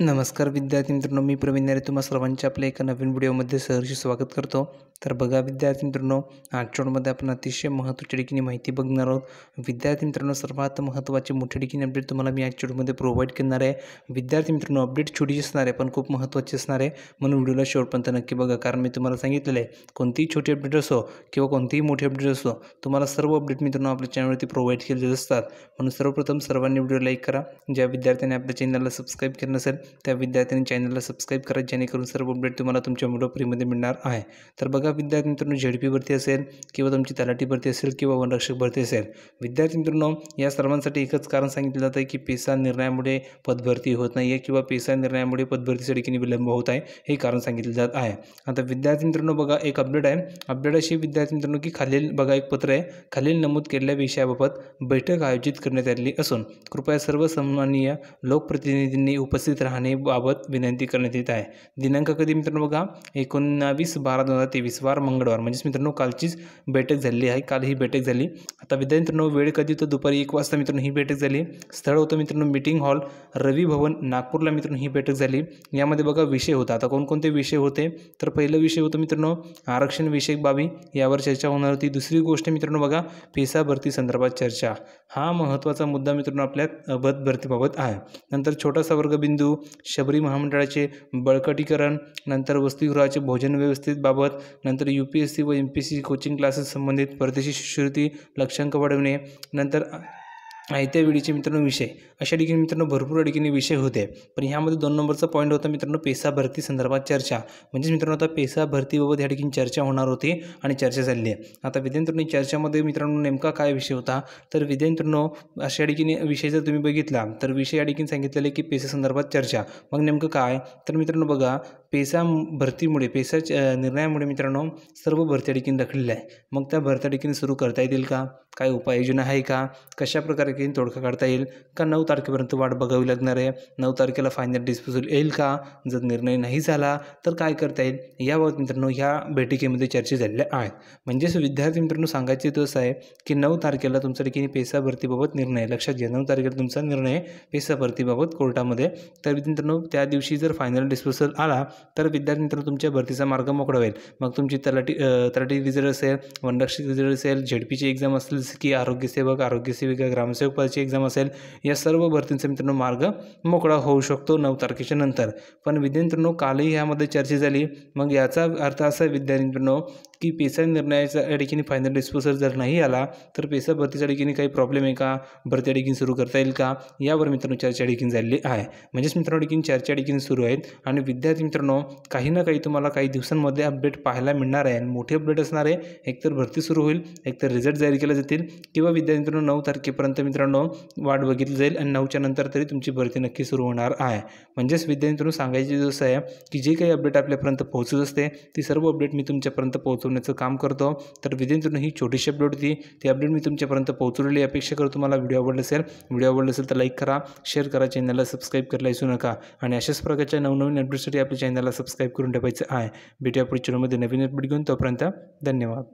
नमस्कार विद्यार्थी मित्रांनो, मी प्रवीण नारे तुम्हा सर्वांचे आपल्या एका नवीन व्हिडिओमध्ये सहर्ष स्वागत करतो। तर बघा विद्यार्थी मित्रांनो, आजच्या व्हिडिओमध्ये आपण अतिशय महत्त्वाची ठिकाणी माहिती बघणार आहोत। विद्यार्थी मित्रांनो, सर्वात महत्त्वाची मोठी ठिकाणी अपडेट तुम्हाला मी आजच्या व्हिडिओमध्ये प्रोव्हाइड करणार आहे। विद्यार्थी मित्रांनो, अपडेट छोटी असणार आहे पण खूप महत्त्वाची असणार आहे, म्हणून व्हिडिओला शेवटपर्यंत नक्की बघा। कारण मी तुम्हाला सांगितलेलं आहे, कोणतीही छोटी अपडेट असो किंवा कोणतीही मोठी अपडेट असो, तुम्हाला सर्व अपडेट मित्रांनो आपल्या चॅनलवरती प्रोव्हाइड केलेले असतात। म्हणून सर्वप्रथम सर्वांनी व्हिडिओ लाईक करा। ज्या विद्यार्थ्यांनी आपल्या चॅनलला सबस्क्राईब केलं नसेल त्या विद्यार्थ्यांनी चॅनलला सबस्क्राईब करा, जेणेकरून सर्व अपडेट तुम्हाला तुमच्या व्हिडिओ फ्रीमध्ये मिळणार आहे। तर बघा विद्यार्थी मित्रांनो, झेडपी भरती असेल किंवा तुमची तलाठी भरती असेल किंवा वनरक्षक भरती असेल, विद्यार्थी मित्रांनो या सर्वांसाठी एकच कारण सांगितलं जातं की पेसा निर्णयामुळे पदभरती होत नाही आहे किंवा पेसा निर्णयामुळे पदभरतीसाठी किती विलंब होत आहे हे कारण सांगितलं जात आहे। आता विद्यार्थी मित्रांनो बघा, एक अपडेट आहे। अपडेट अशी विद्यार्थी मित्रांनो की खालील बघा एक पत्र आहे, खालील नमूद केलेल्या विषयाबाबत बैठक आयोजित करण्यात आलेली असून कृपया सर्व सन्माननीय लोकप्रतिनिधींनी उपस्थित राहण्याबाबत विनंती करण्यात येत आहे। दिनांक कधी मित्रांनो बघा, 19/12/2023 वार मंगळवार, म्हणजे मित्रांनो कालचीच बैठक झालेली आहे, काल ही बैठक झाली। आता विद्यार्थी मित्रांनो वेळ कधी, तर दुपारी 1 वाजता मित्रांनो ही बैठक झाली। स्थळ होतं मित्रांनो मीटिंग हॉल रवी भवन नागपूरला मित्रांनो ही बैठक झाली। यामध्ये बघा विषय होता, आता कोणकोणते विषय होते, तर पहिलं विषय होतं मित्रांनो आरक्षण विषयक बाबी, यावर चर्चा होणार होती। दुसरी गोष्ट मित्रांनो बघा, पेसा भरती संदर्भात चर्चा, हा महत्त्वाचा मुद्दा मित्रांनो आपल्या भरतीबाबत आहे। नंतर छोटासा वर्गबिंदू, शबरी महामंडळाचे बळकटीकरण, नंतर वसतिगृहाचे भोजन व्यवस्थेबाबत, नंतर UPSC व MPSC कोचिंग क्लासेस संबंधित परदेशी शिष्यवृत्ती लक्षांक वाढवणे, नंतर आयत्या वेळीचे मित्रांनो विषय, अशा ठिकाणी मित्रांनो भरपूर ठिकाणी विषय होते। पण ह्यामध्ये 2 नंबरचा पॉईंट होता मित्रांनो पेसा भरती संदर्भात चर्चा, म्हणजे मित्रांनो आता पेसा भरतीबाबत या ठिकाणी चर्चा होणार होती आणि चर्चा झाली आहे। आता विद्यार्थ्यांनी चर्चामध्ये मित्रांनो नेमका काय विषय होता, तर विद्यार्थ्यांनो अशा ठिकाणी विषय जर तुम्ही बघितला तर विषय या ठिकाणी सांगितलेले की पेसा संदर्भात चर्चा। मग नेमकं काय, तर मित्रांनो बघा पेसा भरतीमुळे, पेसा निर्णयामुळे मित्रांनो सर्व भरती ठिकाणी रखडलेल्या आहे। मग त्या भरती ठिकाणी सुरू करता येतील का, काय उपाययोजना आहे का, कशा प्रकारे तोडगा काढता येईल का, 9 तारखेपर्यंत वाट बघावी लागणार आहे, 9 तारखेला फायनल डिस्पोजल येईल का, जर निर्णय नाही झाला तर काय करता येईल, याबाबत मित्रांनो ह्या बैठकीमध्ये चर्चा झालेल्या आहेत। म्हणजेच विद्यार्थी मित्रांनो सांगायचे तो असं आहे की 9 तारखेला तुमच्या ठिकाणी पेसा भरतीबाबत निर्णय, लक्षात घ्या 9 तारखेला तुमचा निर्णय पेसा भरतीबाबत कोर्टामध्ये। तर मित्रांनो त्या दिवशी जर फायनल डिस्पोजल आला तर विद्यार्थी मित्रांनो तुमच्या भरतीचा मार्ग मोकळा होईल। मग तुमची तलाठी रिझल्ट असेल, वनरक्षक रिझल्ट असेल, झेडपीची एक्झाम असेल, जसं की आरोग्यसेवक, आरोग्यसेविका, ग्रामसेवक पदाची एक्झाम असेल, या सर्व भरतींचा मित्रांनो मार्ग मोकळा होऊ शकतो 9 तारखेच्या नंतर। पण विद्यार्थी मित्रांनो कालही यामध्ये चर्चा झाली, मग याचा अर्थ असा विद्यार्थी मित्रांनो की पेसा निर्णयाचा या ठिकाणी फायनल डिस्पोजल जर नाही आला तर पेसा भरतीच्या ठिकाणी काही प्रॉब्लेम आहे का, भरती ठिकाणी सुरू करता येईल का, यावर मित्रांनो चर्चा ठिकाणी झालेली आहे। म्हणजेच मित्रांनो ठिकाणी चर्चा ठिकाणी सुरू आहेत आणि विद्यार्थी मित्रांनो काही ना काही तुम्हाला काही दिवसांमध्ये अपडेट पाहायला मिळणार आहे। मोठी अपडेट असणार आहे, एकतर भरती सुरू होईल, एकतर रिझल्ट जाहीर केले जातील किंवा विद्यार्थी मित्रांनो 9 तारखेपर्यंत मित्रांनो वाट बघितली जाईल आणि 9च्या नंतर तरी तुमची भरती नक्की सुरू होणार आहे। म्हणजेच विद्यार्थी मित्रांनो सांगायचे जसं आहे की जे काही अपडेट आपल्यापर्यंत पोहोचत असते ती सर्व अपडेट मी तुमच्यापर्यंत पोहोचवण्याचं काम करतो। तर विद्यार्थी मित्रांनो ही छोटीशी अपडेट होती, ती अपडेट मी तुमच्यापर्यंत पोहोचवलेली अपेक्षा करतो। तुम्हाला व्हिडिओ आवडला असेल तर लाईक करा, शेअर करा, चॅनलला सबस्क्राईब करायला विसरू नका आणि अशाच प्रकारच्या नवनवीन अपडेटसाठी आपल्या चॅनलला सबस्क्राईब करून ठेवायचं आहे। भेटूया पुढच्या व्हिडिओमध्ये नवीन अपडेट घेऊन, तोपर्यंत धन्यवाद।